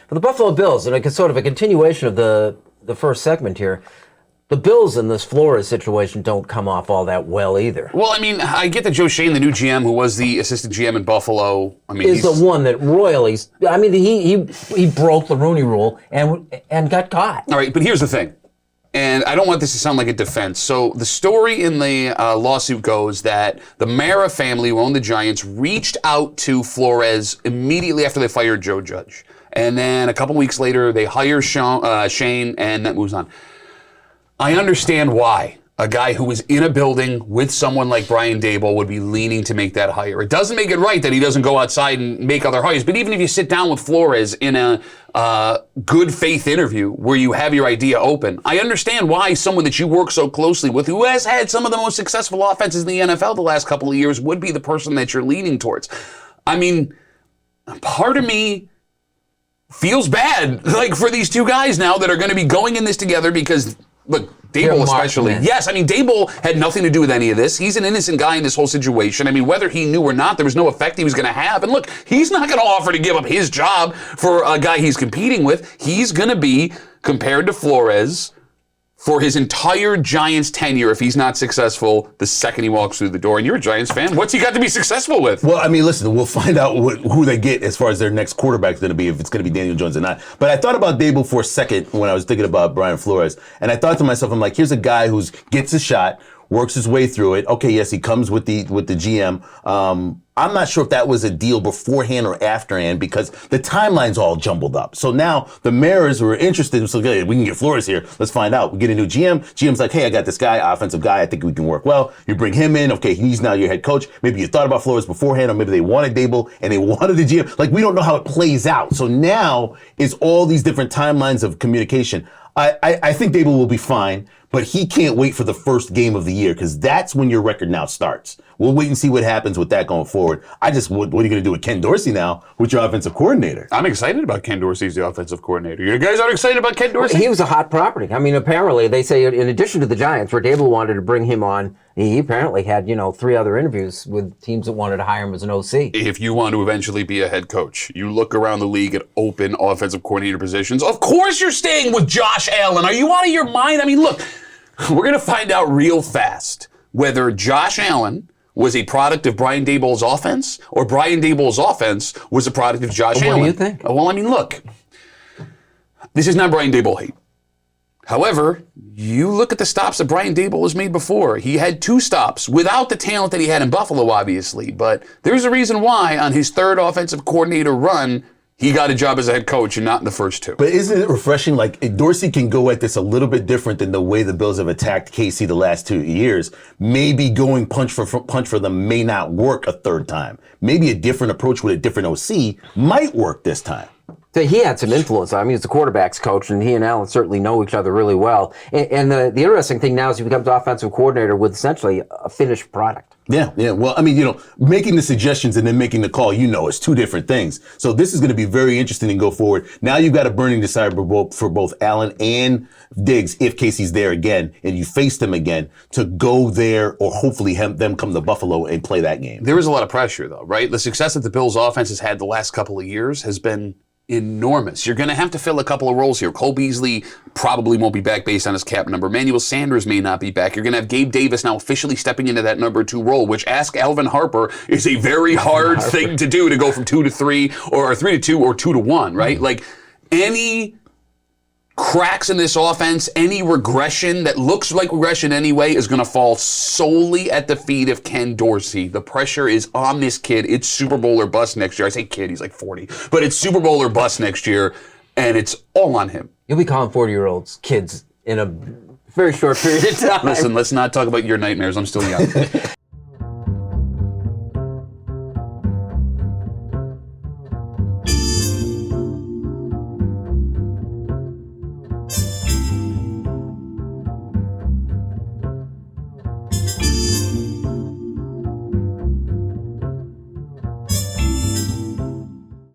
For the Buffalo Bills, and it's sort of a continuation of the first segment here, the Bills in this Flores situation don't come off all that well either. Well, I mean, I get that Joe Shane, the new GM, who was the assistant GM in Buffalo, is the one that royally. I mean, he broke the Rooney Rule and got caught. All right, but here's the thing, and I don't want this to sound like a defense. So the story in the lawsuit goes that the Mara family, who owned the Giants, reached out to Flores immediately after they fired Joe Judge, and then a couple weeks later they hire Shane, and that moves on. I understand why a guy who was in a building with someone like Brian Daboll would be leaning to make that hire. It doesn't make it right that he doesn't go outside and make other hires, but even if you sit down with Flores in a good faith interview where you have your idea open, I understand why someone that you work so closely with, who has had some of the most successful offenses in the NFL the last couple of years, would be the person that you're leaning towards. I mean, part of me feels bad, like, for these two guys now that are going to be going in this together because, look, Daboll especially. Yes, I mean, Daboll had nothing to do with any of this. He's an innocent guy in this whole situation. I mean, whether he knew or not, there was no effect he was going to have. And look, he's not going to offer to give up his job for a guy he's competing with. He's going to be compared to Flores for his entire Giants tenure if he's not successful the second he walks through the door. And you're a Giants fan. What's he got to be successful with? Well, I mean, listen, we'll find out who they get as far as their next quarterback is going to be, if it's going to be Daniel Jones or not. But I thought about Daboll for a second when I was thinking about Brian Flores. And I thought to myself, I'm like, here's a guy who gets a shot, works his way through it. Okay, yes, he comes with the GM. I'm not sure if that was a deal beforehand or afterhand because the timeline's all jumbled up. So now the Maras were interested. So okay, we can get Flores here. Let's find out. We get a new GM. GM's like, hey, I got this guy, offensive guy. I think we can work well. You bring him in. Okay, he's now your head coach. Maybe you thought about Flores beforehand, or maybe they wanted Daboll and they wanted the GM. Like, we don't know how it plays out. So now is all these different timelines of communication. I think Daboll will be fine, but he can't wait for the first game of the year because that's when your record now starts. We'll wait and see what happens with that going forward. What are you going to do with Ken Dorsey now, with your offensive coordinator? I'm excited about Ken Dorsey as the offensive coordinator. You guys aren't excited about Ken Dorsey? He was a hot property. I mean, apparently they say in addition to the Giants, where Daboll wanted to bring him on, he apparently had, 3 other interviews with teams that wanted to hire him as an OC. If you want to eventually be a head coach, you look around the league at open offensive coordinator positions. Of course you're staying with Josh Allen. Are you out of your mind? I mean, look, we're going to find out real fast whether Josh Allen was a product of Brian Daboll's offense or Brian Daboll's offense was a product of Josh Allen. What do you think? Well, I mean, look, this is not Brian Daboll hate. However, you look at the stops that Brian Daboll has made before. He had 2 stops without the talent that he had in Buffalo, obviously. But there's a reason why on his 3rd offensive coordinator run, he got a job as a head coach and not in the first 2. But isn't it refreshing? Like, Dorsey can go at this a little bit different than the way the Bills have attacked KC the last 2 years. Maybe going punch for them may not work a 3rd time. Maybe a different approach with a different OC might work this time. So he had some influence. I mean, he's the quarterback's coach, and he and Allen certainly know each other really well. And the interesting thing now is he becomes offensive coordinator with essentially a finished product. Yeah. Well, I mean, making the suggestions and then making the call, it's 2 different things. So this is going to be very interesting to go forward. Now you've got a burning desire for both Allen and Diggs, if Casey's there again, and you face them again, to go there or hopefully have them come to Buffalo and play that game. There is a lot of pressure, though, right? The success that the Bills' offense has had the last couple of years has been enormous. You're going to have to fill a couple of roles here. Cole Beasley probably won't be back based on his cap number. Emmanuel Sanders may not be back. You're going to have Gabe Davis now officially stepping into that number 2 role, which, ask Alvin Harper, is a very hard thing to do, to go from 2 to 3 or 3 to 2 or 2 to 1, right? Mm-hmm. Like, any cracks in this offense, any regression that looks like regression anyway, is going to fall solely at the feet of Ken Dorsey. The pressure is on this kid. It's Super Bowl or bust next year. I say kid, he's like 40. But it's Super Bowl or bust next year, and it's all on him. You'll be calling 40-year-olds kids in a very short period of time. Listen, let's not talk about your nightmares. I'm still young.